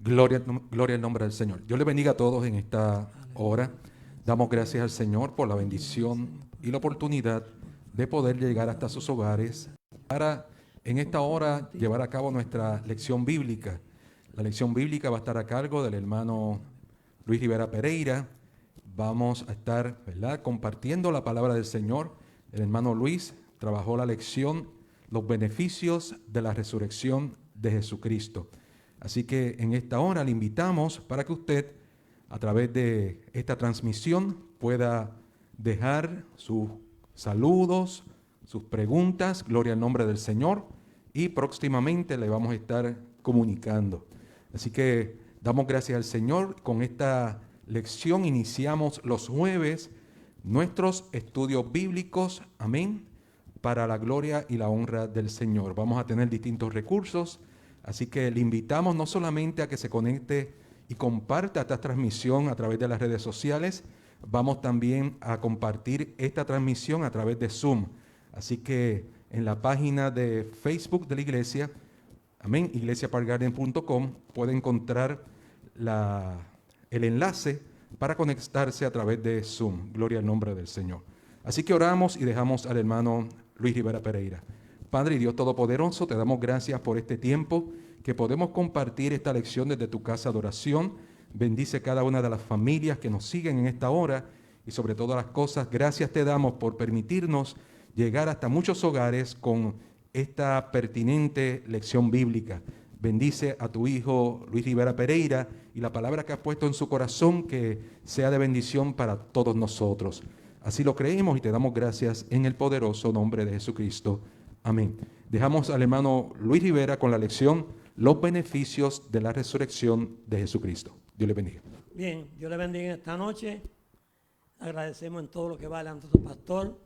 Gloria al nombre del Señor. Dios le bendiga a todos en esta hora. Damos gracias al Señor por la bendición y la oportunidad de poder llegar hasta sus hogares para en esta hora llevar a cabo nuestra lección bíblica. La lección bíblica va a estar a cargo del hermano Luis Rivera Pereira. Vamos a estar, ¿verdad?, compartiendo la palabra del Señor. El hermano Luis trabajó la lección, los beneficios de la resurrección de Jesucristo. Así que en esta hora le invitamos para que usted, a través de esta transmisión, pueda dejar sus saludos, sus preguntas, gloria al nombre del Señor, y próximamente le vamos a estar comunicando. Así que damos gracias al Señor. Con esta lección iniciamos los jueves nuestros estudios bíblicos, amén, para la gloria y la honra del Señor. Vamos a tener distintos recursos. Así que le invitamos no solamente a que se conecte y comparta esta transmisión a través de las redes sociales, vamos también a compartir esta transmisión a través de Zoom. Así que en la página de Facebook de la iglesia, amén, iglesiaparkgarden.com, puede encontrar el enlace para conectarse a través de Zoom. Gloria al nombre del Señor. Así que oramos y dejamos al hermano Luis Rivera Pereira. Padre y Dios Todopoderoso, te damos gracias por este tiempo que podemos compartir esta lección desde tu casa de oración. Bendice cada una de las familias que nos siguen en esta hora y sobre todas las cosas, gracias te damos por permitirnos llegar hasta muchos hogares con esta pertinente lección bíblica. Bendice a tu hijo Luis Rivera Pereira y la palabra que has puesto en su corazón que sea de bendición para todos nosotros. Así lo creemos y te damos gracias en el poderoso nombre de Jesucristo. Amén. Dejamos al hermano Luis Rivera con la lección Los beneficios de la resurrección de Jesucristo. Dios le bendiga. Bien, Dios le bendiga esta noche. Agradecemos en todo lo que vale a nuestro pastor.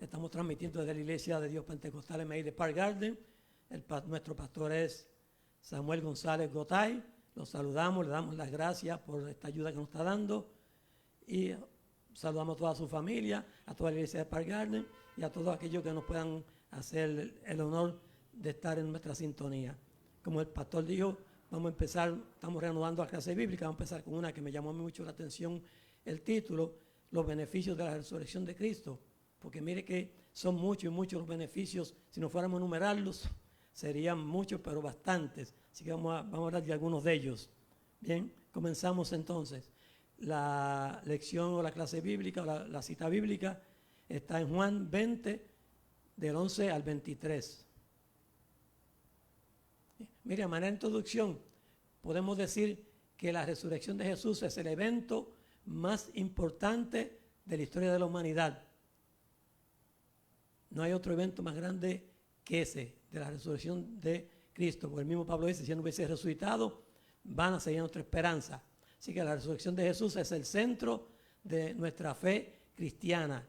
Estamos transmitiendo desde la Iglesia de Dios Pentecostal en de Park Garden. Nuestro pastor es Samuel González Gotay. Lo saludamos, le damos las gracias por esta ayuda que nos está dando. Y saludamos a toda su familia, a toda la Iglesia de Park Garden y a todos aquellos que nos puedan hacer el honor de estar en nuestra sintonía. Como el pastor dijo, vamos a empezar, estamos reanudando la clase bíblica, vamos a empezar con una que me llamó mucho la atención, el título, los beneficios de la resurrección de Cristo, porque mire que son muchos y muchos los beneficios, si nos fuéramos a enumerarlos, serían muchos, pero bastantes, así que vamos a hablar de algunos de ellos. Bien, comenzamos entonces. La lección o la clase bíblica, o la cita bíblica, está en Juan 20, del 11 al 23. Mire, a manera de introducción, podemos decir que la resurrección de Jesús es el evento más importante de la historia de la humanidad. No hay otro evento más grande que ese, de la resurrección de Cristo. Porque el mismo Pablo dice, si no hubiese resucitado, vana sería nuestra esperanza. Así que la resurrección de Jesús es el centro de nuestra fe cristiana.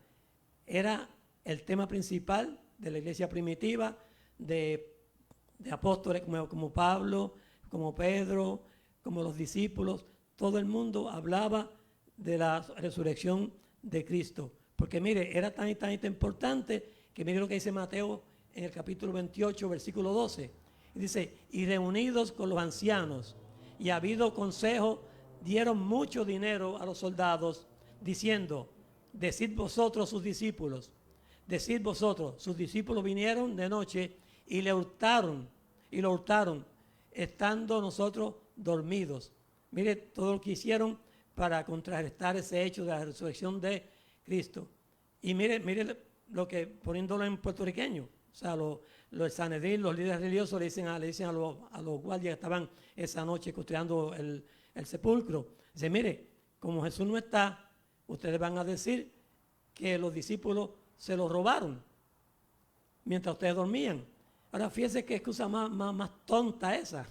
Era el tema principal de la iglesia primitiva, de apóstoles como Pablo, como Pedro, como los discípulos. Todo el mundo hablaba de la resurrección de Cristo. Porque mire, era tan importante que mire lo que dice Mateo en el capítulo 28, versículo 12. Y dice, y reunidos con los ancianos y habido consejo, dieron mucho dinero a los soldados, diciendo, decid vosotros sus discípulos, decid vosotros, sus discípulos vinieron de noche y lo hurtaron, estando nosotros dormidos. Mire todo lo que hicieron para contrarrestar ese hecho de la resurrección de Cristo. Y mire lo que, poniéndolo en puertorriqueño, o sea, los Sanedrín, los líderes religiosos le dicen a los guardias que estaban esa noche custodiando el sepulcro. Dice, mire, como Jesús no está, ustedes van a decir que los discípulos se lo robaron mientras ustedes dormían. Ahora fíjense qué excusa más tonta esa,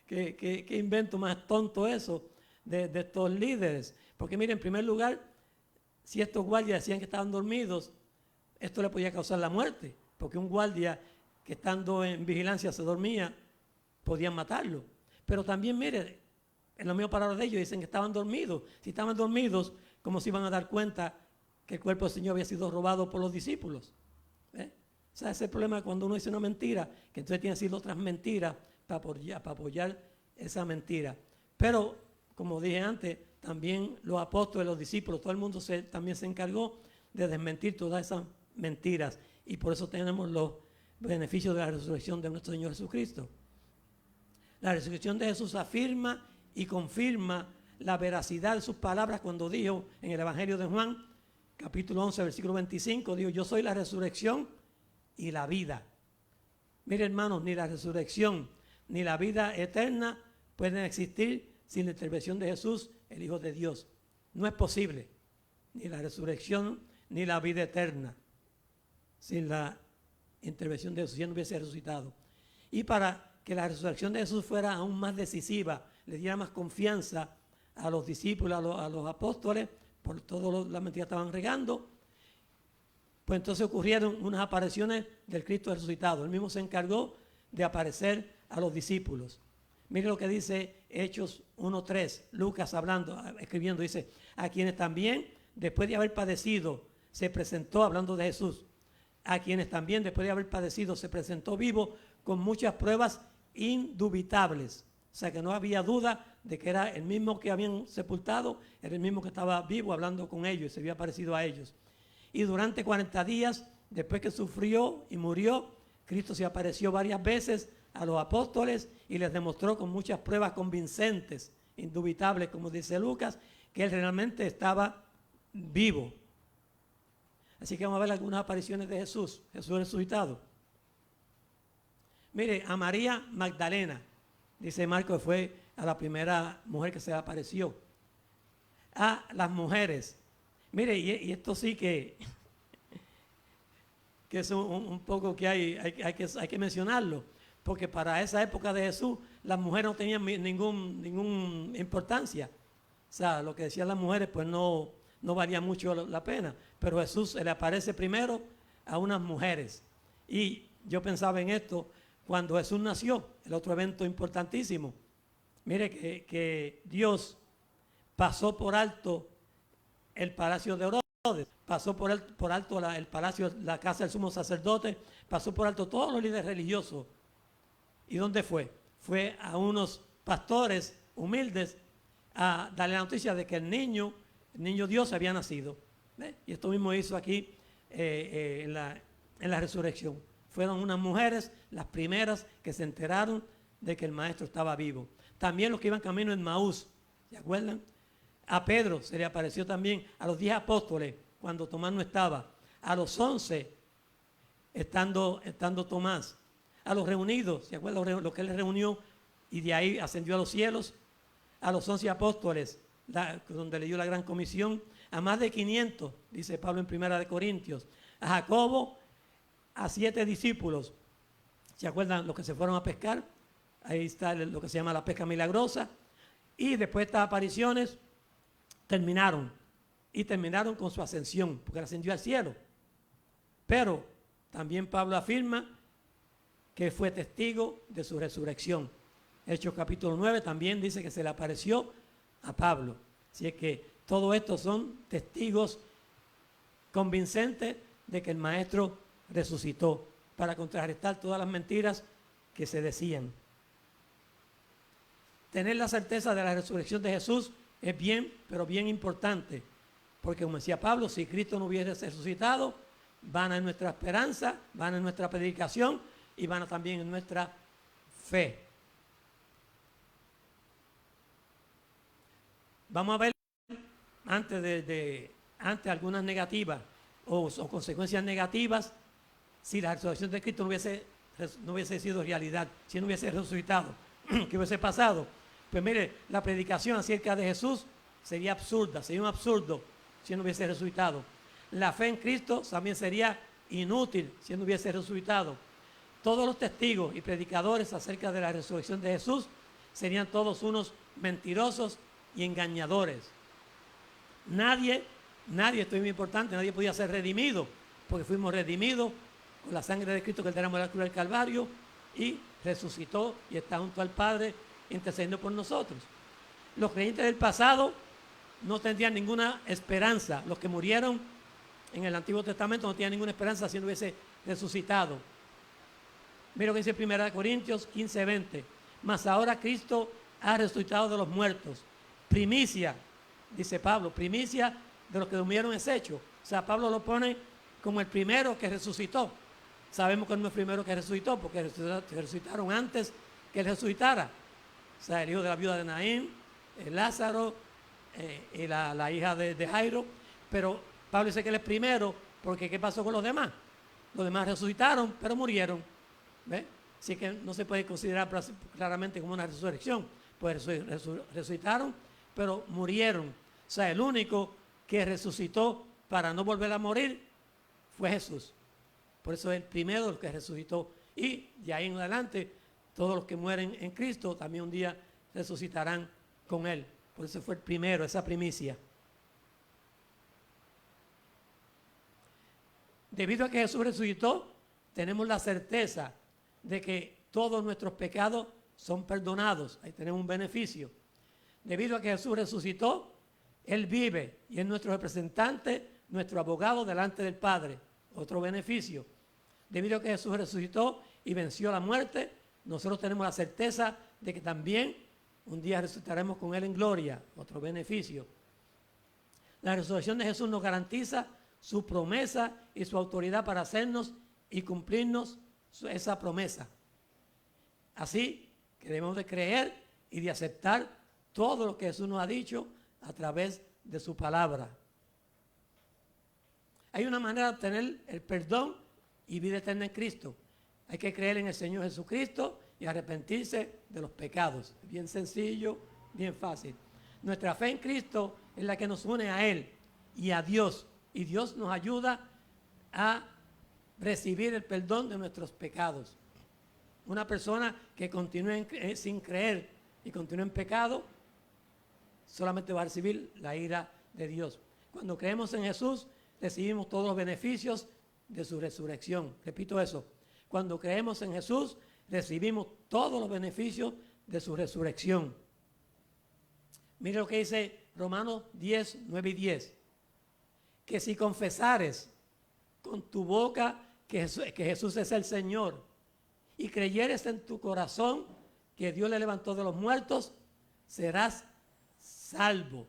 qué invento más tonto eso de estos líderes. Porque mire, en primer lugar, si estos guardias decían que estaban dormidos, esto le podía causar la muerte, porque un guardia que estando en vigilancia se dormía, podían matarlo. Pero también mire, en las mismas palabras de ellos dicen que estaban dormidos. Si estaban dormidos, ¿cómo se iban a dar cuenta que el cuerpo del Señor había sido robado por los discípulos? O sea, ese es el problema cuando uno dice una mentira, que entonces tiene que decir otras mentiras para apoyar esa mentira. Pero, como dije antes, también los apóstoles, los discípulos, todo el mundo también se encargó de desmentir todas esas mentiras. Y por eso tenemos los beneficios de la resurrección de nuestro Señor Jesucristo. La resurrección de Jesús afirma y confirma la veracidad de sus palabras cuando dijo en el Evangelio de Juan, capítulo 11, versículo 25, dijo: yo soy la resurrección y la vida. Mire, hermanos, ni la resurrección ni la vida eterna pueden existir sin la intervención de Jesús, el Hijo de Dios. No es posible ni la resurrección ni la vida eterna sin la intervención de Jesús, si no hubiese resucitado. Y para que la resurrección de Jesús fuera aún más decisiva, le diera más confianza a los discípulos, a los apóstoles, por todas las mentiras que estaban regando, pues entonces ocurrieron unas apariciones del Cristo resucitado. Él mismo se encargó de aparecer a los discípulos. Mire lo que dice Hechos 1:3, Lucas escribiendo, dice: a quienes también, después de haber padecido, se presentó, hablando de Jesús, a quienes también, después de haber padecido, se presentó vivo con muchas pruebas indubitables. O sea que no había duda de que era el mismo que habían sepultado, era el mismo que estaba vivo hablando con ellos y se había parecido a ellos. Y durante 40 días, después que sufrió y murió, Cristo se apareció varias veces a los apóstoles y les demostró con muchas pruebas convincentes, indubitables, como dice Lucas, que él realmente estaba vivo. Así que vamos a ver algunas apariciones de Jesús resucitado. Mire, a María Magdalena, dice Marcos, que fue a la primera mujer que se le apareció. A las mujeres. Mire, y esto sí que es un poco que hay que mencionarlo, porque para esa época de Jesús las mujeres no tenían ninguna importancia. O sea, lo que decían las mujeres pues no valía mucho la pena, pero Jesús se le aparece primero a unas mujeres. Y yo pensaba en esto cuando Jesús nació, el otro evento importantísimo. Mire que Dios pasó por alto el palacio de Herodes, pasó por alto el palacio, la casa del sumo sacerdote, pasó por alto todos los líderes religiosos. ¿Y dónde fue? Fue a unos pastores humildes a darle la noticia de que el niño Dios había nacido. Y esto mismo hizo aquí en la resurrección. Fueron unas mujeres las primeras que se enteraron de que el maestro estaba vivo. También los que iban camino en Maús, ¿se acuerdan? A Pedro se le apareció también, a los 10 apóstoles, cuando Tomás no estaba, a los 11, estando Tomás, a los reunidos, ¿se acuerdan lo que él reunió y de ahí ascendió a los cielos? A los 11 apóstoles, donde le dio la gran comisión, a más de 500, dice Pablo en 1 Corintios, a Jacobo, a 7 discípulos. ¿Se acuerdan los que se fueron a pescar? Ahí está lo que se llama la pesca milagrosa. Y después de estas apariciones terminaron con su ascensión, porque él ascendió al cielo. Pero también Pablo afirma que fue testigo de su resurrección. Hechos capítulo 9 también dice que se le apareció a Pablo. Así es que todo esto son testigos convincentes de que el maestro resucitó, para contrarrestar todas las mentiras que se decían. Tener la certeza de la resurrección de Jesús es bien, pero bien importante, porque como decía Pablo, si Cristo no hubiese resucitado, van en nuestra esperanza, van en nuestra predicación y van también en nuestra fe. Vamos a ver antes algunas negativas o consecuencias negativas si la resurrección de Cristo no hubiese sido realidad, si no hubiese resucitado. ¿Qué hubiese pasado? Pues mire, la predicación acerca de Jesús sería absurda, sería un absurdo si no hubiese resucitado. La fe en Cristo también sería inútil si no hubiese resucitado. Todos los testigos y predicadores acerca de la resurrección de Jesús serían todos unos mentirosos y engañadores. Nadie, esto es muy importante, nadie podía ser redimido, porque fuimos redimidos con la sangre de Cristo que derramó en la cruz del Calvario y resucitó y está junto al Padre intercediendo por nosotros. Los creyentes del pasado no tendrían ninguna esperanza. Los que murieron en el Antiguo Testamento no tenían ninguna esperanza si no hubiese resucitado. Mira lo que dice 1 Corintios 15:20. Mas ahora Cristo ha resucitado de los muertos. Primicia, dice Pablo, primicia de los que durmieron es hecho. O sea, Pablo lo pone como el primero que resucitó. Sabemos que no es el primero que resucitó, porque resucitaron antes que él resucitara. O sea, el hijo de la viuda de Naín, Lázaro y la hija de Jairo. Pero Pablo dice que él es primero, porque ¿qué pasó con los demás? Los demás resucitaron, pero murieron. ¿Ve? Así que no se puede considerar claramente como una resurrección. Pues resucitaron, pero murieron. O sea, el único que resucitó para no volver a morir fue Jesús. Por eso es el primero el que resucitó. Y de ahí en adelante, todos los que mueren en Cristo también un día resucitarán con Él. Por eso fue el primero, esa primicia. Debido a que Jesús resucitó, tenemos la certeza de que todos nuestros pecados son perdonados. Ahí tenemos un beneficio. Debido a que Jesús resucitó, Él vive y es nuestro representante, nuestro abogado delante del Padre. Otro beneficio. Debido a que Jesús resucitó y venció la muerte, nosotros tenemos la certeza de que también un día resucitaremos con Él en gloria. Otro beneficio. La resurrección de Jesús nos garantiza su promesa y su autoridad para hacernos y cumplirnos esa promesa. Así que debemos de creer y de aceptar todo lo que Jesús nos ha dicho a través de su palabra. Hay una manera de obtener el perdón y vida eterna en Cristo. Hay que creer en el Señor Jesucristo y arrepentirse de los pecados. Bien sencillo, bien fácil. Nuestra fe en Cristo es la que nos une a Él y a Dios. Y Dios nos ayuda a recibir el perdón de nuestros pecados. Una persona que continúe sin creer y continúe en pecado, solamente va a recibir la ira de Dios. Cuando creemos en Jesús, recibimos todos los beneficios de su resurrección. Repito eso. Cuando creemos en Jesús, recibimos todos los beneficios de su resurrección. Mire lo que dice Romanos 10, 9 y 10. Que si confesares con tu boca que Jesús es el Señor y creyeres en tu corazón que Dios le levantó de los muertos, serás salvo.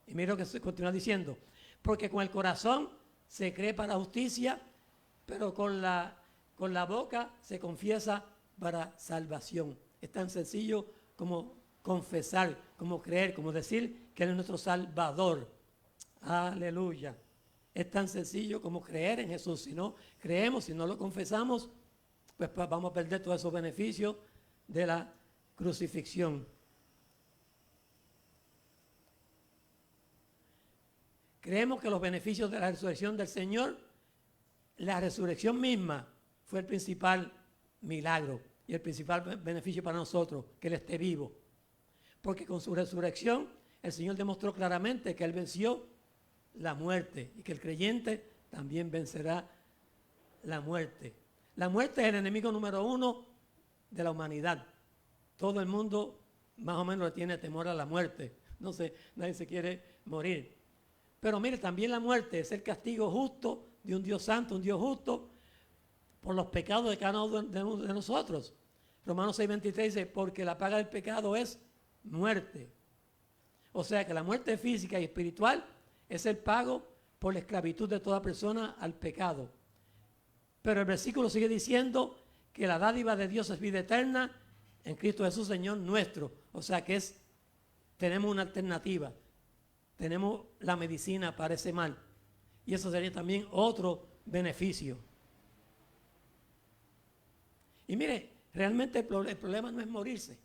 Y mira lo que se continúa diciendo. Porque con el corazón se cree para justicia, pero con la boca se confiesa para salvación. Es tan sencillo como confesar, como creer, como decir que Él es nuestro Salvador. Aleluya. Es tan sencillo como creer en Jesús. Si no creemos, si no lo confesamos, pues vamos a perder todos esos beneficios de la crucifixión. Creemos que los beneficios de la resurrección del Señor, la resurrección misma fue el principal milagro y el principal beneficio para nosotros, que Él esté vivo. Porque con su resurrección el Señor demostró claramente que Él venció la muerte y que el creyente también vencerá la muerte. La muerte es el enemigo número 1 de la humanidad. Todo el mundo más o menos le tiene temor a la muerte. No sé, nadie se quiere morir. Pero mire, también la muerte es el castigo justo de un Dios santo, un Dios justo, por los pecados de cada uno de nosotros. Romanos 6:23 dice, porque la paga del pecado es muerte. O sea que la muerte física y espiritual es el pago por la esclavitud de toda persona al pecado. Pero el versículo sigue diciendo que la dádiva de Dios es vida eterna en Cristo Jesús, Señor nuestro. O sea que tenemos una alternativa. Tenemos la medicina para ese mal. Y eso sería también otro beneficio. Y mire, realmente el problema no es morirse.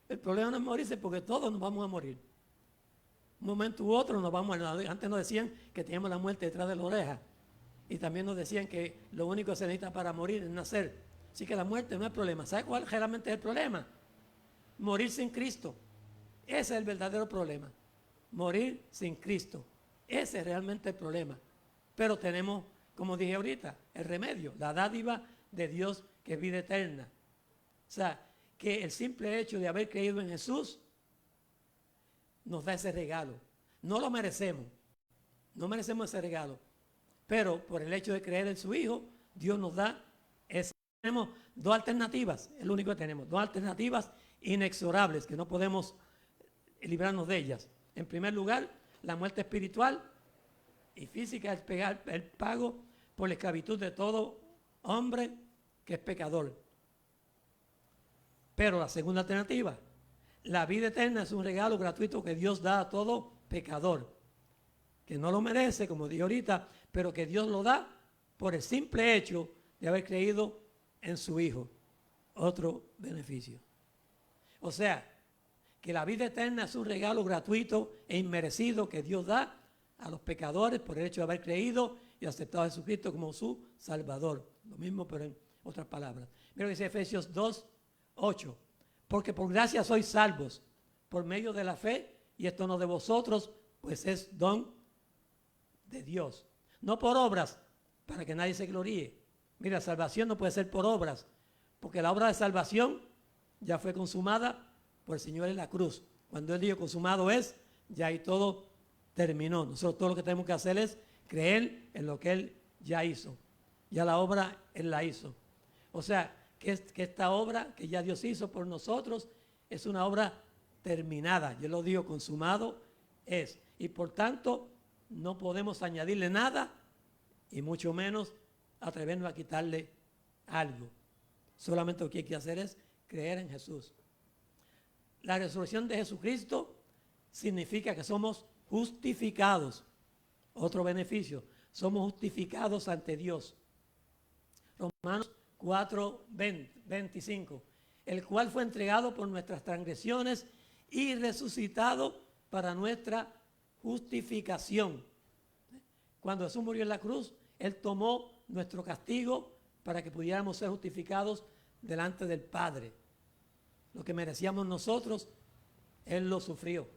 El problema no es morirse porque todos nos vamos a morir. Un momento u otro nos vamos a morir. Antes nos decían que teníamos la muerte detrás de la oreja. Y también nos decían que lo único que se necesita para morir es nacer. Así que la muerte no es problema. ¿Sabe cuál realmente es el problema? Morir sin Cristo. Ese es el verdadero problema. Morir sin Cristo. Ese es realmente el problema. Pero tenemos, como dije ahorita, el remedio, la dádiva de Dios que es vida eterna. O sea, que el simple hecho de haber creído en Jesús nos da ese regalo. No lo merecemos. No merecemos ese regalo. Pero por el hecho de creer en su Hijo, Dios nos da ese tenemos dos alternativas, es lo único que tenemos, dos alternativas inexorables que no podemos librarnos de ellas. En primer lugar, la muerte espiritual y física es el pago por la esclavitud de todo hombre que es pecador. Pero la segunda alternativa, la vida eterna es un regalo gratuito que Dios da a todo pecador, que no lo merece, como dije ahorita, pero que Dios lo da por el simple hecho de haber creído en su Hijo. Otro beneficio. O sea, que la vida eterna es un regalo gratuito e inmerecido que Dios da a los pecadores por el hecho de haber creído y aceptado a Jesucristo como su Salvador. Lo mismo, pero en otras palabras. Mira lo que dice Efesios 2:8. Porque por gracia sois salvos por medio de la fe, y esto no de vosotros, pues es don de Dios. No por obras, para que nadie se gloríe. Mira, la salvación no puede ser por obras, porque la obra de salvación ya fue consumada por el Señor en la cruz. Cuando Él dijo consumado es, ya ahí todo terminó. Nosotros todo lo que tenemos que hacer es creer en lo que Él ya hizo. Ya la obra Él la hizo. O sea, que esta obra que ya Dios hizo por nosotros es una obra terminada. Yo lo digo, consumado es. Y por tanto, no podemos añadirle nada y mucho menos atrevernos a quitarle algo. Solamente lo que hay que hacer es creer en Jesús. La resurrección de Jesucristo significa que somos justificados. Otro beneficio, somos justificados ante Dios. Romanos 4:25, el cual fue entregado por nuestras transgresiones y resucitado para nuestra justificación. Cuando Jesús murió en la cruz, Él tomó nuestro castigo para que pudiéramos ser justificados delante del Padre. Lo que merecíamos nosotros, Él lo sufrió.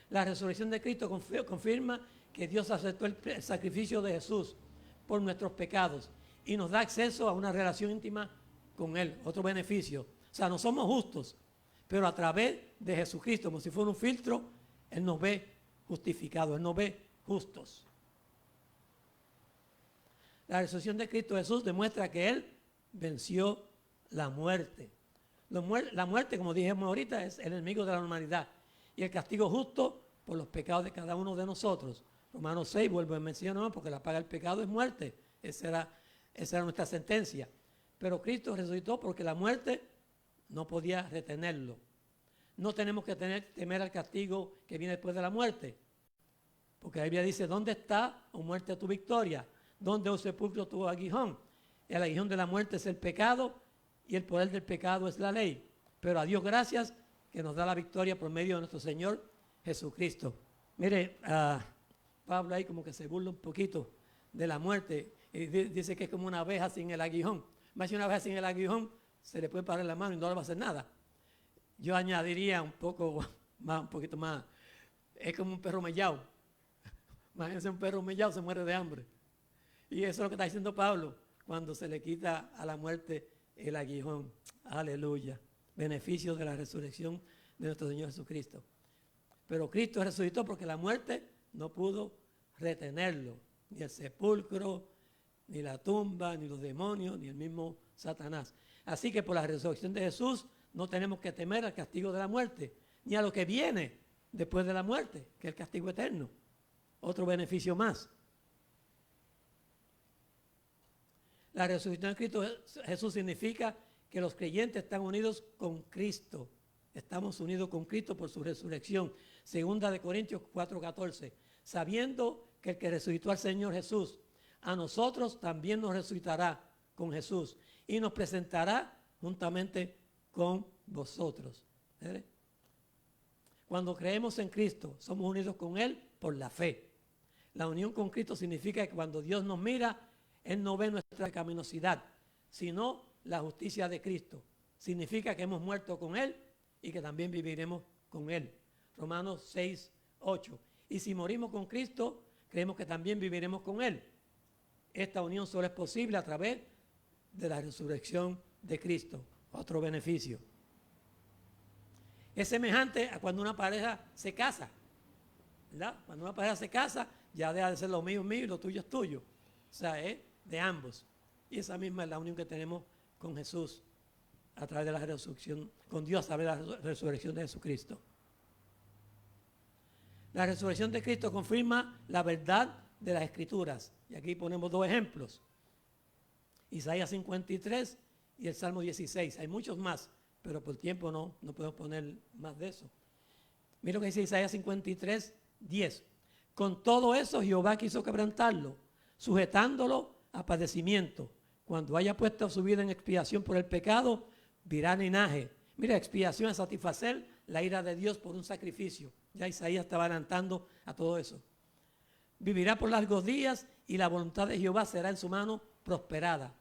La resurrección de Cristo confirma que Dios aceptó el sacrificio de Jesús por nuestros pecados y nos da acceso a una relación íntima con Él. Otro beneficio. O sea, no somos justos, pero a través de Jesucristo, como si fuera un filtro, Él nos ve justificados, Él nos ve justos. La resurrección de Cristo Jesús demuestra que Él venció la muerte. La muerte, como dijimos ahorita, es el enemigo de la humanidad y el castigo justo por los pecados de cada uno de nosotros. Romanos 6, vuelvo a mencionar, porque la paga del pecado es muerte. Esa era nuestra sentencia. Pero Cristo resucitó porque la muerte no podía retenerlo. No tenemos que temer al castigo que viene después de la muerte. Porque la Biblia dice, ¿dónde está, oh muerte, tu victoria? ¿Dónde, oh sepulcro, tu aguijón? El aguijón de la muerte es el pecado y el poder del pecado es la ley. Pero a Dios gracias que nos da la victoria por medio de nuestro Señor Jesucristo. Mire, Pablo ahí como que se burla un poquito de la muerte y dice que es como una abeja sin el aguijón. Más que una abeja sin el aguijón, se le puede parar la mano y no le va a hacer nada. Yo añadiría un poquito más, es como un perro mellao. Imagínense, un perro mellao se muere de hambre. Y eso es lo que está diciendo Pablo cuando se le quita a la muerte el aguijón. Aleluya. Beneficios de la resurrección de nuestro Señor Jesucristo. Pero Cristo resucitó porque la muerte no pudo retenerlo. Ni el sepulcro, ni la tumba, ni los demonios, ni el mismo Satanás. Así que por la resurrección de Jesús no tenemos que temer al castigo de la muerte, ni a lo que viene después de la muerte, que es el castigo eterno. Otro beneficio más. La resurrección de Cristo Jesús significa que los creyentes están unidos con Cristo. Estamos unidos con Cristo por su resurrección. Segunda de Corintios 4:14. Sabiendo que el que resucitó al Señor Jesús, a nosotros también nos resucitará con Jesús y nos presentará juntamente con vosotros. ¿Eh? Cuando creemos en Cristo, somos unidos con Él por la fe. La unión con Cristo significa que cuando Dios nos mira, Él no ve nuestra pecaminosidad, sino la justicia de Cristo. Significa que hemos muerto con Él y que también viviremos con Él. Romanos 6:8. Y si morimos con Cristo, creemos que también viviremos con Él. Esta unión solo es posible a través de la resurrección de Cristo. Otro beneficio. Es semejante a cuando una pareja se casa, ¿verdad? Cuando una pareja se casa, ya deja de ser lo mío y lo tuyo es tuyo. O sea, es de ambos. Y esa misma es la unión que tenemos con Jesús a través de la resurrección, con Dios a través de la resurrección de Jesucristo. La resurrección de Cristo confirma la verdad de las Escrituras. Y aquí ponemos dos ejemplos. Isaías 53 y el Salmo 16. Hay muchos más, pero por tiempo no podemos poner más de eso. Mira lo que dice Isaías 53, 10. Con todo eso Jehová quiso quebrantarlo, sujetándolo a padecimiento. Cuando haya puesto su vida en expiación por el pecado, virá linaje. Mira, expiación es satisfacer la ira de Dios por un sacrificio. Ya Isaías estaba adelantando a todo eso. Vivirá por largos días y la voluntad de Jehová será en su mano prosperada.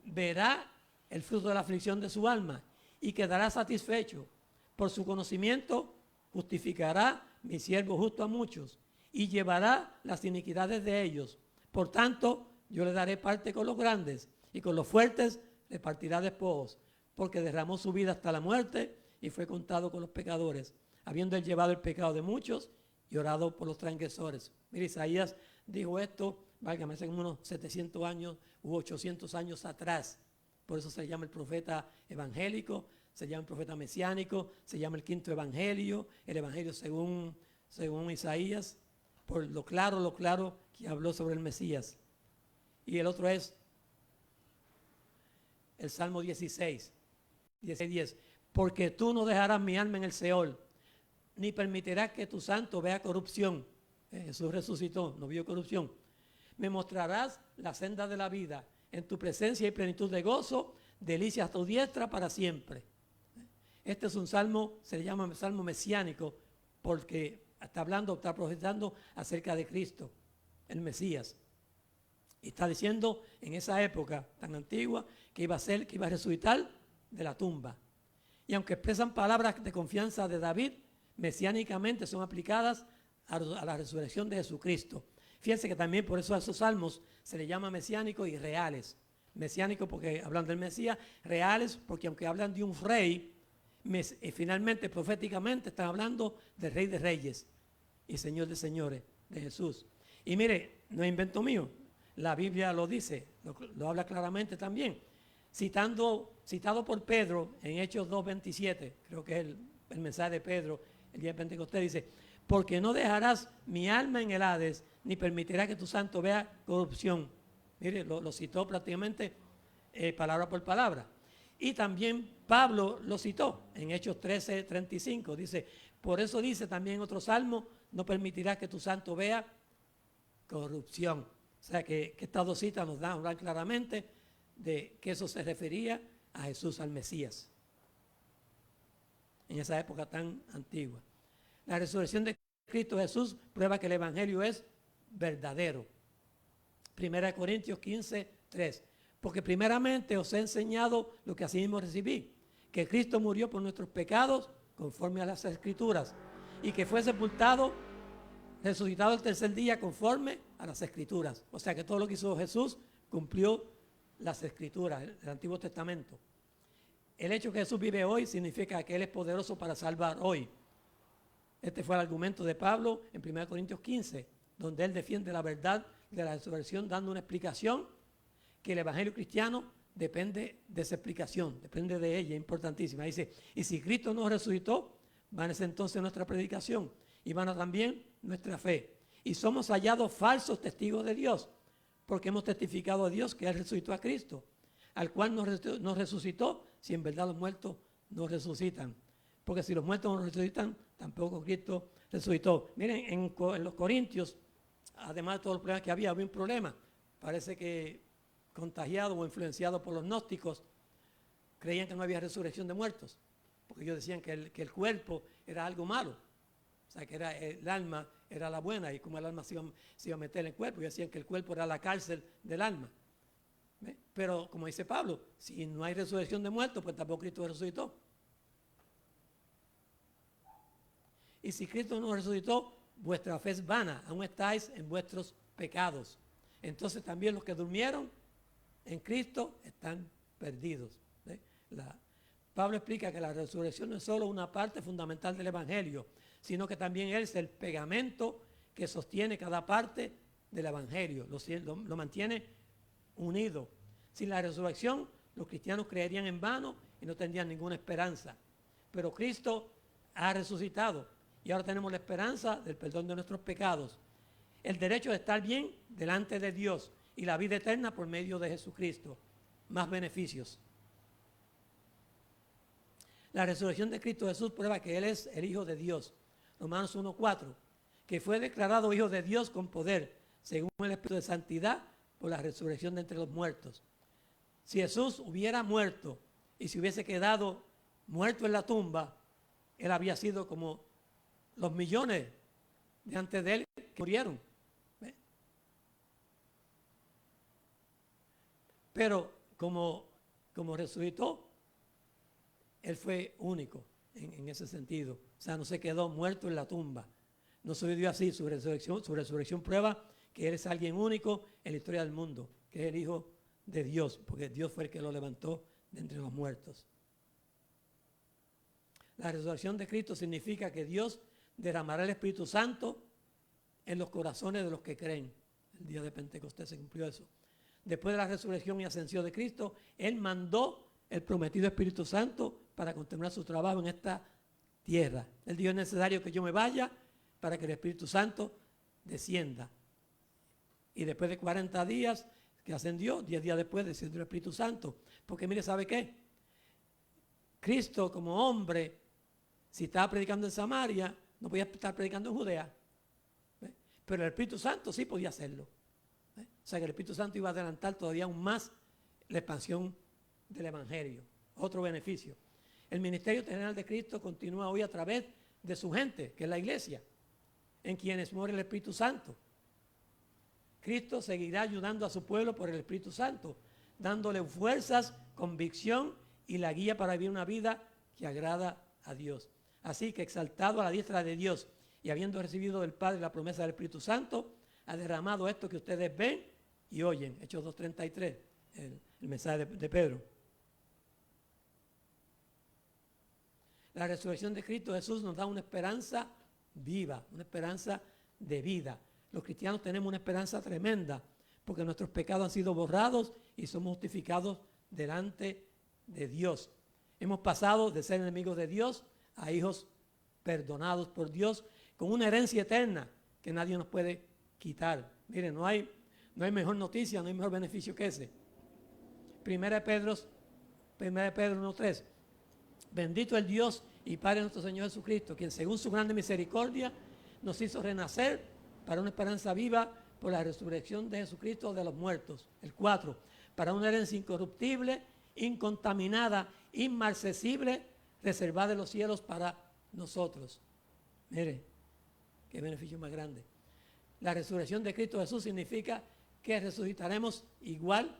Verá el fruto de la aflicción de su alma y quedará satisfecho. Por su conocimiento justificará mi siervo justo a muchos y llevará las iniquidades de ellos. Por tanto, yo le daré parte con los grandes y con los fuertes repartirá despojos, porque derramó su vida hasta la muerte y fue contado con los pecadores, habiendo él llevado el pecado de muchos y orado por los transgresores. Mira, Isaías dijo esto, válgame, hace como unos 700 años u 800 años atrás. Por eso se llama el profeta evangélico, se llama el profeta mesiánico, se llama el quinto evangelio, el evangelio según Isaías, por lo claro que habló sobre el Mesías. Y el otro es el Salmo 16, 10. Porque tú no dejarás mi alma en el Seol, ni permitirás que tu santo vea corrupción. Jesús resucitó, no vio corrupción. Me mostrarás la senda de la vida. En tu presencia y plenitud de gozo, delicias a tu diestra para siempre. Este es un salmo, se le llama salmo mesiánico, porque está profetizando acerca de Cristo, el Mesías. Y está diciendo en esa época tan antigua que iba a resucitar de la tumba. Y aunque expresan palabras de confianza de David, mesiánicamente son aplicadas a la resurrección de Jesucristo. Fíjense que también por eso a esos salmos se les llama mesiánicos y reales. Mesiánicos porque hablan del Mesías, reales porque aunque hablan de un rey, finalmente proféticamente están hablando del Rey de Reyes y Señor de Señores, de Jesús. Y mire, no es invento mío, la Biblia lo dice, lo habla claramente también. Citado por Pedro en Hechos 2:27, creo que es el mensaje de Pedro, el día de Pentecostés, dice: porque no dejarás mi alma en el Hades, ni permitirás que tu santo vea corrupción. Mire, lo citó prácticamente palabra por palabra. Y también Pablo lo citó en Hechos 13:35, dice: por eso dice también otro salmo, no permitirás que tu santo vea corrupción. O sea que estas dos citas nos dan claramente de que eso se refería a Jesús, al Mesías, en esa época tan antigua. La resurrección de Cristo Jesús prueba que el Evangelio es verdadero. 1 Corintios 15:3. Porque primeramente os he enseñado lo que asimismo recibí, que Cristo murió por nuestros pecados conforme a las Escrituras, y que fue sepultado, resucitado el tercer día conforme a las Escrituras. O sea que todo lo que hizo Jesús cumplió las Escrituras, el Antiguo Testamento. El hecho que Jesús vive hoy significa que Él es poderoso para salvar hoy. Este fue el argumento de Pablo en 1 Corintios 15, donde él defiende la verdad de la resurrección dando una explicación que el Evangelio cristiano depende de esa explicación, depende de ella, importantísima. Dice: y si Cristo no resucitó, vana es entonces nuestra predicación y vana también nuestra fe. Y somos hallados falsos testigos de Dios, porque hemos testificado a Dios que Él resucitó a Cristo, al cual nos resucitó, si en verdad los muertos no resucitan. Porque si los muertos no resucitan, tampoco Cristo resucitó. Miren, en los Corintios, además de todos los problemas que había un problema. Parece que contagiado o influenciado por los gnósticos, creían que no había resurrección de muertos, porque ellos decían que el cuerpo era algo malo, o sea, que el alma era la buena, y como el alma se iba a meter en el cuerpo, y decían que el cuerpo era la cárcel del alma. ¿Ve? Pero como dice Pablo, si no hay resurrección de muertos, pues tampoco Cristo resucitó. Y si Cristo no resucitó, vuestra fe es vana, aún estáis en vuestros pecados. Entonces también los que durmieron en Cristo están perdidos. Pablo explica que la resurrección no es solo una parte fundamental del Evangelio, sino que también es el pegamento que sostiene cada parte del Evangelio, lo mantiene unido. Sin la resurrección, los cristianos creerían en vano y no tendrían ninguna esperanza. Pero Cristo ha resucitado y ahora tenemos la esperanza del perdón de nuestros pecados, el derecho de estar bien delante de Dios y la vida eterna por medio de Jesucristo. Más beneficios. La resurrección de Cristo Jesús prueba que Él es el Hijo de Dios. Romanos 1:4, que fue declarado Hijo de Dios con poder, según el Espíritu de Santidad, por la resurrección de entre los muertos. Si Jesús hubiera muerto y se hubiese quedado muerto en la tumba, Él había sido como los millones de antes de Él que murieron. Pero como resucitó, Él fue único en ese sentido. O sea, no se quedó muerto en la tumba. No sucedió así. Su resurrección prueba que Él es alguien único en la historia del mundo, que es el Hijo de Dios, porque Dios fue el que lo levantó de entre los muertos. La resurrección de Cristo significa que Dios derramará el Espíritu Santo en los corazones de los que creen. El día de Pentecostés se cumplió eso. Después de la resurrección y ascensión de Cristo, Él mandó el prometido Espíritu Santo para continuar su trabajo en esta tierra. Él dijo: es necesario que yo me vaya para que el Espíritu Santo descienda. Y después de 40 días que ascendió, 10 días después descendió el Espíritu Santo. Porque mire, ¿sabe qué? Cristo como hombre, si estaba predicando en Samaria, no podía estar predicando en Judea. Pero el Espíritu Santo sí podía hacerlo. O sea que el Espíritu Santo iba a adelantar todavía aún más la expansión del Evangelio. Otro beneficio. El ministerio terrenal de Cristo continúa hoy a través de su gente, que es la iglesia, en quienes muere el Espíritu Santo. Cristo seguirá ayudando a su pueblo por el Espíritu Santo, dándole fuerzas, convicción y la guía para vivir una vida que agrada a Dios. Así que, exaltado a la diestra de Dios y habiendo recibido del Padre la promesa del Espíritu Santo, ha derramado esto que ustedes ven y oyen. Hechos 2:33, el mensaje de Pedro. La resurrección de Cristo Jesús nos da una esperanza viva, una esperanza de vida. Los cristianos tenemos una esperanza tremenda porque nuestros pecados han sido borrados y somos justificados delante de Dios. Hemos pasado de ser enemigos de Dios a hijos perdonados por Dios con una herencia eterna que nadie nos puede quitar. Miren, no hay mejor noticia, no hay mejor beneficio que ese. Primera de Pedro 1:3. Bendito el Dios y Padre de nuestro Señor Jesucristo, quien según su grande misericordia nos hizo renacer para una esperanza viva por la resurrección de Jesucristo de los muertos. El 4. Para una herencia incorruptible, incontaminada, inmarcesible, reservada en los cielos para nosotros. Mire, qué beneficio más grande. La resurrección de Cristo Jesús significa que resucitaremos igual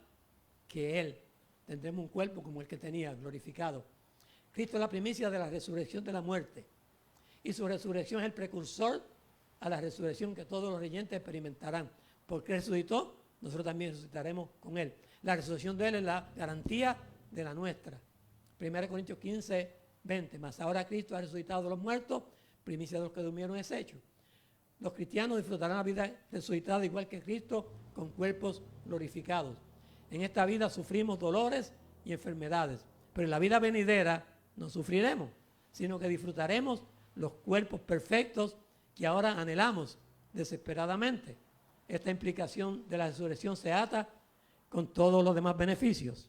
que Él. Tendremos un cuerpo como el que tenía, glorificado. Cristo es la primicia de la resurrección de la muerte. Y su resurrección es el precursor a la resurrección que todos los creyentes experimentarán. Porque resucitó, nosotros también resucitaremos con Él. La resurrección de Él es la garantía de la nuestra. 1 Corintios 15:20. Mas ahora Cristo ha resucitado de los muertos, primicia de los que durmieron es hecho. Los cristianos disfrutarán la vida resucitada igual que Cristo, con cuerpos glorificados. En esta vida sufrimos dolores y enfermedades, pero en la vida venidera no sufriremos, sino que disfrutaremos los cuerpos perfectos que ahora anhelamos desesperadamente. Esta implicación de la resurrección se ata con todos los demás beneficios.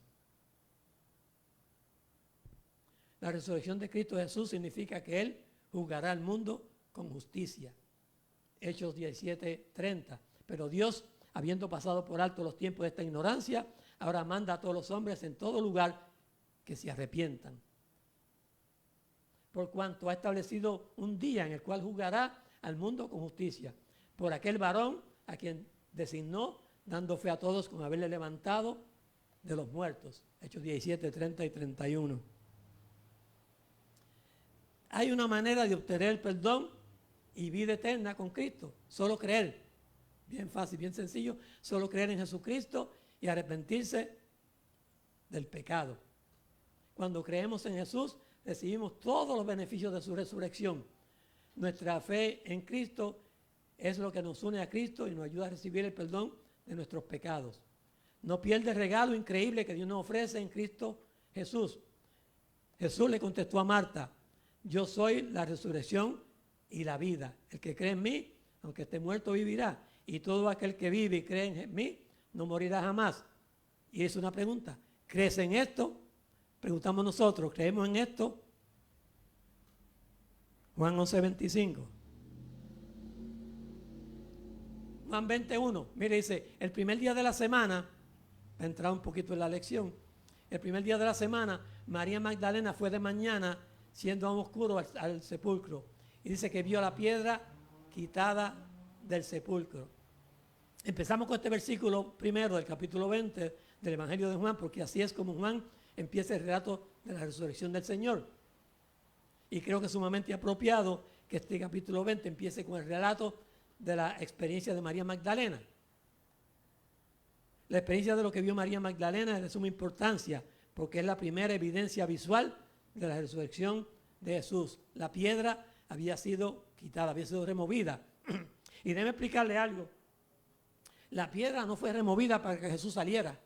La resurrección de Cristo Jesús significa que Él juzgará al mundo con justicia. Hechos 17:30. Pero Dios, habiendo pasado por alto los tiempos de esta ignorancia, ahora manda a todos los hombres en todo lugar que se arrepientan. Por cuanto ha establecido un día en el cual juzgará al mundo con justicia, por aquel varón a quien designó, dando fe a todos con haberle levantado de los muertos. Hechos 17:30 y 31. Hay una manera de obtener el perdón y vida eterna con Cristo. Solo creer. Bien fácil, bien sencillo. Solo creer en Jesucristo y arrepentirse del pecado. Cuando creemos en Jesús, recibimos todos los beneficios de su resurrección. Nuestra fe en Cristo es lo que nos une a Cristo y nos ayuda a recibir el perdón de nuestros pecados. no pierde el regalo increíble que Dios nos ofrece en Cristo Jesús. Jesús le contestó a Marta, yo soy la resurrección y la vida. El que cree en mí, aunque esté muerto, vivirá. Y todo aquel que vive y cree en mí, no morirá jamás. Y es una pregunta, ¿crees en esto? Preguntamos nosotros, ¿creemos en esto? Juan 11:25. Juan 21, mire, dice, el primer día de la semana, para entrar un poquito en la lección, el primer día de la semana, María Magdalena fue de mañana, siendo aún oscuro, al sepulcro. Y dice que vio la piedra quitada del sepulcro. Empezamos con este versículo primero del capítulo 20 del Evangelio de Juan, porque así es como Juan empieza el relato de la resurrección del Señor. Y creo que es sumamente apropiado que este capítulo 20 empiece con el relato de la experiencia de María Magdalena. La experiencia de lo que vio María Magdalena es de suma importancia, porque es la primera evidencia visual de la resurrección de Jesús. La piedra había sido quitada, había sido removida. Y déjeme explicarle algo. La piedra no fue removida para que Jesús saliera.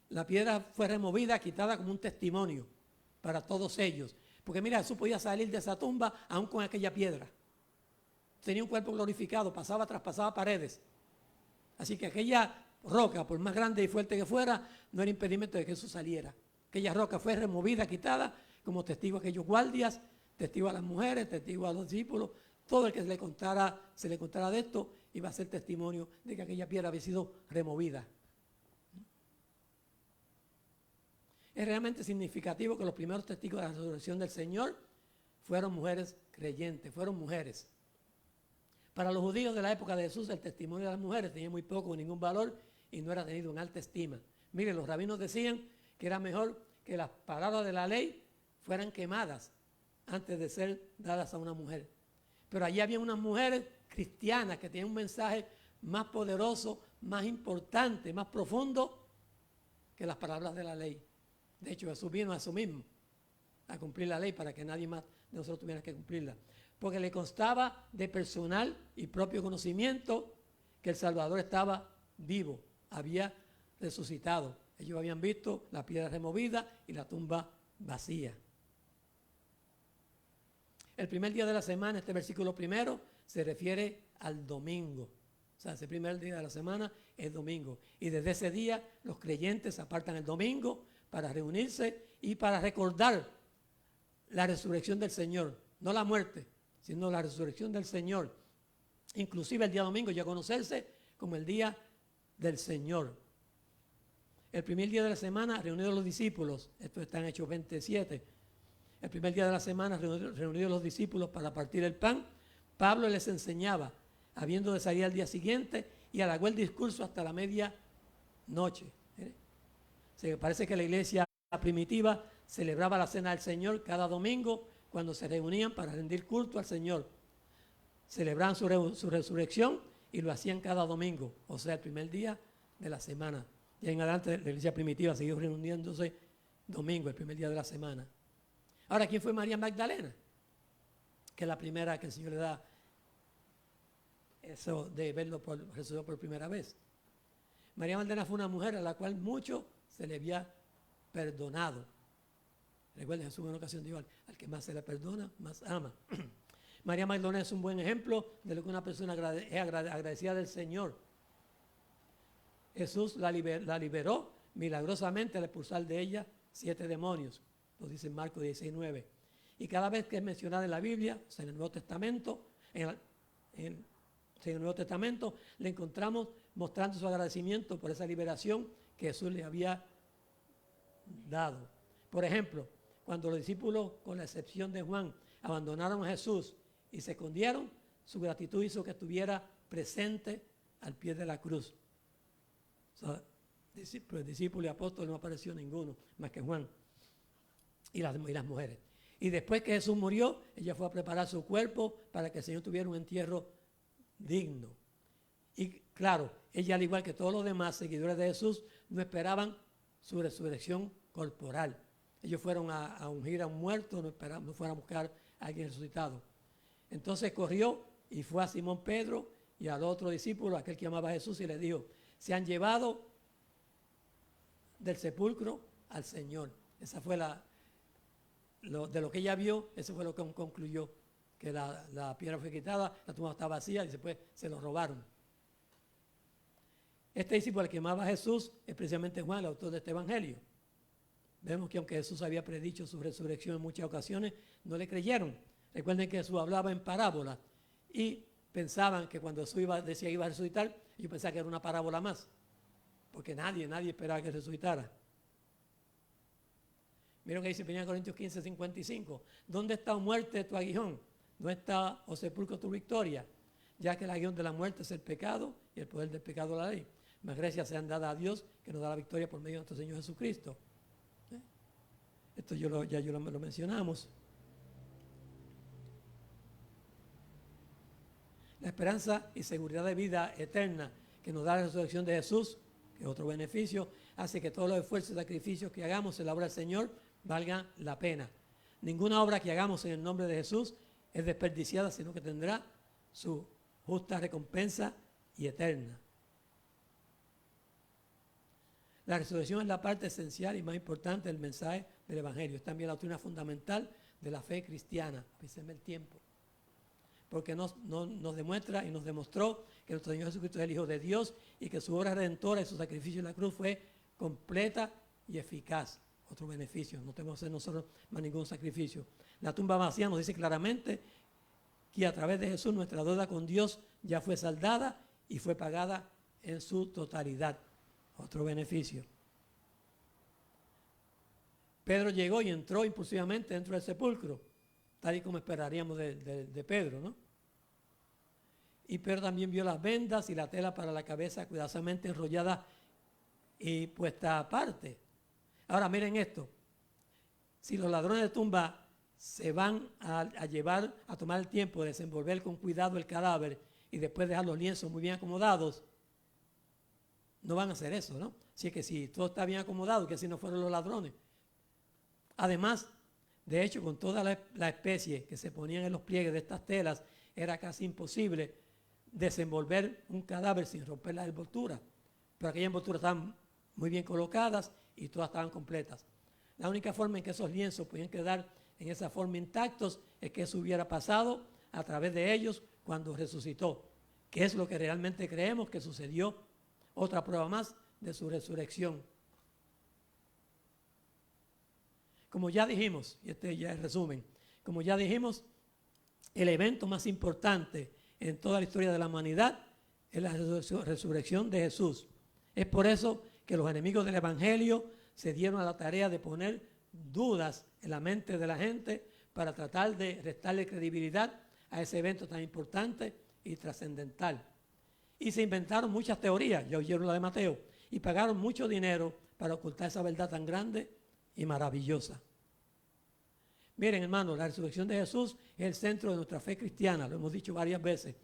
La piedra fue removida, quitada como un testimonio para todos ellos. Porque mira, Jesús podía salir de esa tumba aún con aquella piedra. Tenía un cuerpo glorificado, traspasaba paredes. Así que aquella roca, por más grande y fuerte que fuera, no era impedimento de que Jesús saliera. Aquella roca fue removida, quitada, como testigo a aquellos guardias, testigo a las mujeres, testigo a los discípulos. Todo el que se le contara de esto iba a ser testimonio de que aquella piedra había sido removida. Es realmente significativo que los primeros testigos de la resurrección del Señor fueron mujeres creyentes, fueron mujeres. Para los judíos de la época de Jesús, el testimonio de las mujeres tenía muy poco o ningún valor y no era tenido en alta estima. Mire, los rabinos decían que era mejor que las palabras de la ley fueran quemadas antes de ser dadas a una mujer. Pero allí había unas mujeres cristianas que tenían un mensaje más poderoso, más importante, más profundo que las palabras de la ley. De hecho, Jesús vino a eso mismo, a cumplir la ley para que nadie más de nosotros tuviera que cumplirla. Porque le constaba de personal y propio conocimiento que el Salvador estaba vivo, había resucitado. Ellos habían visto la piedra removida y la tumba vacía. El primer día de la semana, este versículo primero, se refiere al domingo. O sea, ese primer día de la semana es domingo. Y desde ese día los creyentes apartan el domingo para reunirse y para recordar la resurrección del Señor. No la muerte, sino la resurrección del Señor. Inclusive el día domingo ya conocerse como el día del Señor. El primer día de la semana, reunidos los discípulos, esto está en Hechos 27, el primer día de la semana, reunidos los discípulos para partir el pan, Pablo les enseñaba, habiendo de salir al día siguiente, y alargó el discurso hasta la medianoche. Se parece que la iglesia primitiva celebraba la cena del Señor cada domingo cuando se reunían para rendir culto al Señor. Celebraban su resurrección y lo hacían cada domingo, o sea, el primer día de la semana. Y en adelante la iglesia primitiva siguió reuniéndose domingo, el primer día de la semana. Ahora, ¿quién fue María Magdalena? Que es la primera que el Señor le da eso de verlo resucitado por primera vez. María Magdalena fue una mujer a la cual mucho se le había perdonado. Recuerden, Jesús en una ocasión dijo, al que más se le perdona, más ama. María Magdalena es un buen ejemplo de lo que una persona es agradecida del Señor. Jesús la liberó milagrosamente al expulsar de ella 7 demonios. Lo dice en Marcos 16:9. Y cada vez que es mencionada en la Biblia, o sea, en el Nuevo Testamento, en el Nuevo Testamento, le encontramos mostrando su agradecimiento por esa liberación que Jesús le había dado. Por ejemplo, cuando los discípulos, con la excepción de Juan, abandonaron a Jesús y se escondieron, su gratitud hizo que estuviera presente al pie de la cruz. O sea, discípulos y apóstoles no apareció ninguno, más que Juan y las mujeres. Y después que Jesús murió, ella fue a preparar su cuerpo para que el Señor tuviera un entierro digno. Y claro, ella, al igual que todos los demás seguidores de Jesús, no esperaban su resurrección corporal. Ellos fueron a ungir a un muerto, no fueron a buscar a alguien resucitado. Entonces corrió y fue a Simón Pedro y al otro discípulo, aquel que amaba a Jesús, y le dijo, se han llevado del sepulcro al Señor. Esa fue de lo que ella vio, eso fue lo que concluyó, que la piedra fue quitada, la tumba estaba vacía y después se lo robaron. Este discípulo que amaba a Jesús es precisamente Juan, el autor de este evangelio. Vemos que aunque Jesús había predicho su resurrección en muchas ocasiones, no le creyeron. Recuerden que Jesús hablaba en parábolas y pensaban que cuando Jesús decía que iba a resucitar, yo pensaba que era una parábola más, porque nadie esperaba que resucitara. Miren que dice 1 Corintios 15, 55. ¿Dónde está, muerte, tu aguijón? ¿Dónde está, oh sepulcro, tu victoria? Ya que el aguijón de la muerte es el pecado y el poder del pecado la ley. Más gracias sean dadas a Dios que nos da la victoria por medio de nuestro Señor Jesucristo. Esto ya lo mencionamos. La esperanza y seguridad de vida eterna que nos da la resurrección de Jesús, que es otro beneficio, hace que todos los esfuerzos y sacrificios que hagamos en la obra del Señor valgan la pena. Ninguna obra que hagamos en el nombre de Jesús es desperdiciada, sino que tendrá su justa recompensa y eterna. La resurrección es la parte esencial y más importante del mensaje del Evangelio. Es también la doctrina fundamental de la fe cristiana. Avísenme el tiempo. Porque nos demuestra y nos demostró que nuestro Señor Jesucristo es el Hijo de Dios y que su obra redentora y su sacrificio en la cruz fue completa y eficaz. Otro beneficio, no tenemos que hacer nosotros más ningún sacrificio. La tumba vacía nos dice claramente que a través de Jesús nuestra deuda con Dios ya fue saldada y fue pagada en su totalidad. Otro beneficio. Pedro llegó y entró impulsivamente dentro del sepulcro, tal y como esperaríamos de Pedro, ¿no? Y Pedro también vio las vendas y la tela para la cabeza cuidadosamente enrollada y puesta aparte. Ahora miren esto, si los ladrones de tumba se van a tomar el tiempo de desenvolver con cuidado el cadáver y después dejar los lienzos muy bien acomodados, no van a hacer eso, ¿no? Si es que si todo está bien acomodado, que si no fueron los ladrones. Además, de hecho, con toda la especie que se ponían en los pliegues de estas telas, era casi imposible desenvolver un cadáver sin romper las envolturas. Pero aquellas envolturas estaban muy bien colocadas y todas estaban completas. La única forma en que esos lienzos podían quedar en esa forma intactos es que eso hubiera pasado a través de ellos cuando resucitó, que es lo que realmente creemos que sucedió. Otra prueba más de su resurrección. Como ya dijimos, y este ya es el resumen, como ya dijimos, el evento más importante en toda la historia de la humanidad es la resurrección de Jesús. Es por eso que los enemigos del Evangelio se dieron a la tarea de poner dudas en la mente de la gente para tratar de restarle credibilidad a ese evento tan importante y trascendental. Y se inventaron muchas teorías, ya oyeron la de Mateo, y pagaron mucho dinero para ocultar esa verdad tan grande y maravillosa. Miren, hermanos, la resurrección de Jesús es el centro de nuestra fe cristiana, lo hemos dicho varias veces.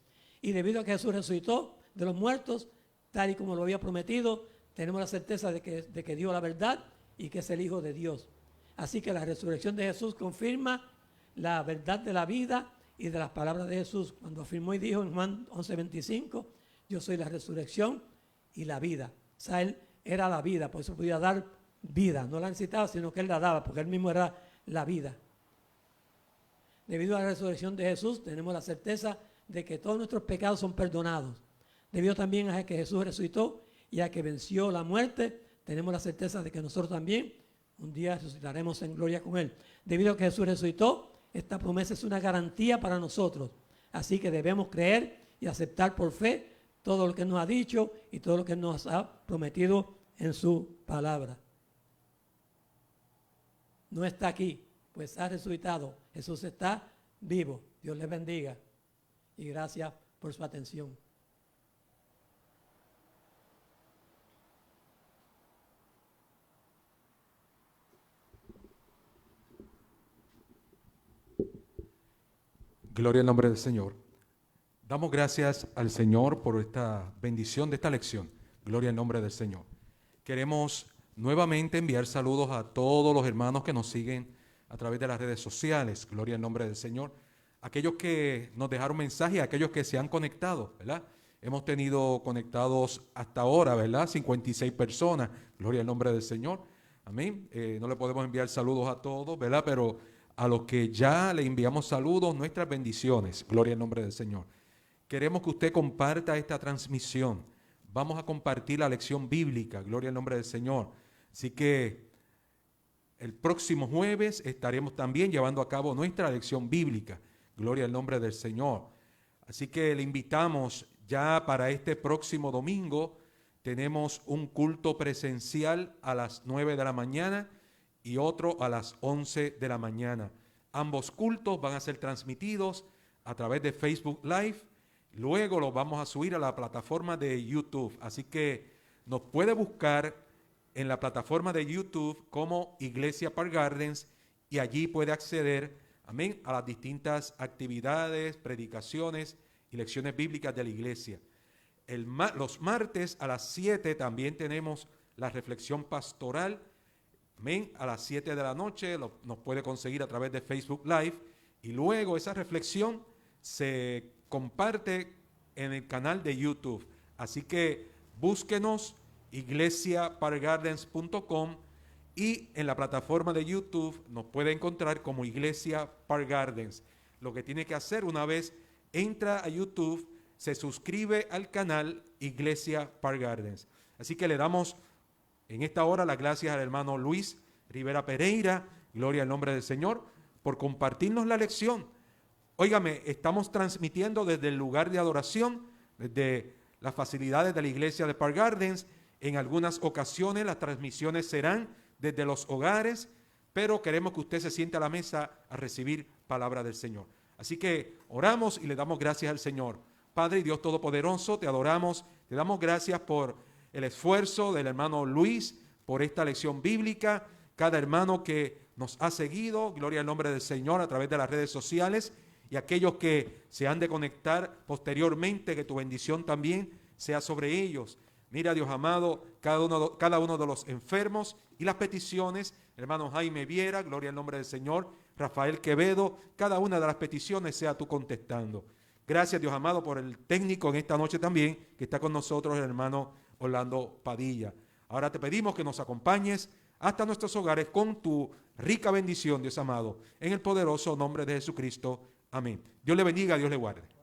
Y debido a que Jesús resucitó de los muertos, tal y como lo había prometido, tenemos la certeza de que dio la verdad y que es el Hijo de Dios. Así que la resurrección de Jesús confirma la verdad de la vida y de las palabras de Jesús. Cuando afirmó y dijo en Juan 11:25, yo soy la resurrección y la vida. O sea, Él era la vida, por eso podía dar vida. No la necesitaba, sino que Él la daba, porque Él mismo era la vida. Debido a la resurrección de Jesús, tenemos la certeza de que todos nuestros pecados son perdonados. Debido también a que Jesús resucitó y a que venció la muerte, tenemos la certeza de que nosotros también un día resucitaremos en gloria con Él. Debido a que Jesús resucitó, esta promesa es una garantía para nosotros. Así que debemos creer y aceptar por fe todo lo que nos ha dicho y todo lo que nos ha prometido en su palabra. No está aquí, pues ha resucitado. Jesús está vivo. Dios les bendiga y gracias por su atención. Gloria al nombre del Señor. Damos gracias al Señor por esta bendición de esta lección. Gloria al nombre del Señor. Queremos nuevamente enviar saludos a todos los hermanos que nos siguen a través de las redes sociales. Gloria al nombre del Señor. Aquellos que nos dejaron mensaje, aquellos que se han conectado, ¿verdad? Hemos tenido conectados hasta ahora, ¿verdad? 56 personas. Gloria al nombre del Señor. Amén. No le podemos enviar saludos a todos, ¿verdad? Pero a los que ya le enviamos saludos, nuestras bendiciones. Gloria al nombre del Señor. Queremos que usted comparta esta transmisión. Vamos a compartir la lección bíblica. Gloria al nombre del Señor. Así que el próximo jueves estaremos también llevando a cabo nuestra lección bíblica. Gloria al nombre del Señor. Así que le invitamos ya para este próximo domingo. Tenemos un culto presencial a las 9 de la mañana y otro a las 11 de la mañana. Ambos cultos van a ser transmitidos a través de Facebook Live. Luego los vamos a subir a la plataforma de YouTube. Así que nos puede buscar en la plataforma de YouTube como Iglesia Park Gardens y allí puede acceder, amén, a las distintas actividades, predicaciones y lecciones bíblicas de la iglesia. Los martes a las 7 también tenemos la reflexión pastoral, amén, a las 7 de la noche, nos puede conseguir a través de Facebook Live y luego esa reflexión se comparte en el canal de YouTube. Así que búsquenos iglesiaparkgardens.com y en la plataforma de YouTube nos puede encontrar como Iglesia Park Gardens. Lo que tiene que hacer una vez entra a YouTube, se suscribe al canal Iglesia Park Gardens. Así que le damos en esta hora las gracias al hermano Luis Rivera Pereira, gloria al nombre del Señor, por compartirnos la lección. Óigame, estamos transmitiendo desde el lugar de adoración, desde las facilidades de la iglesia de Park Gardens. En algunas ocasiones las transmisiones serán desde los hogares, pero queremos que usted se siente a la mesa a recibir palabra del Señor. Así que oramos y le damos gracias al Señor. Padre y Dios Todopoderoso, te adoramos, te damos gracias por el esfuerzo del hermano Luis, por esta lección bíblica, cada hermano que nos ha seguido, gloria al nombre del Señor a través de las redes sociales, y aquellos que se han de conectar posteriormente, que tu bendición también sea sobre ellos. Mira, Dios amado, cada uno de los enfermos y las peticiones, hermano Jaime Viera, gloria al nombre del Señor, Rafael Quevedo, cada una de las peticiones sea tú contestando. Gracias, Dios amado, por el técnico en esta noche también, que está con nosotros, el hermano Orlando Padilla. Ahora te pedimos que nos acompañes hasta nuestros hogares con tu rica bendición, Dios amado, en el poderoso nombre de Jesucristo. Amén. Dios le bendiga, Dios le guarde.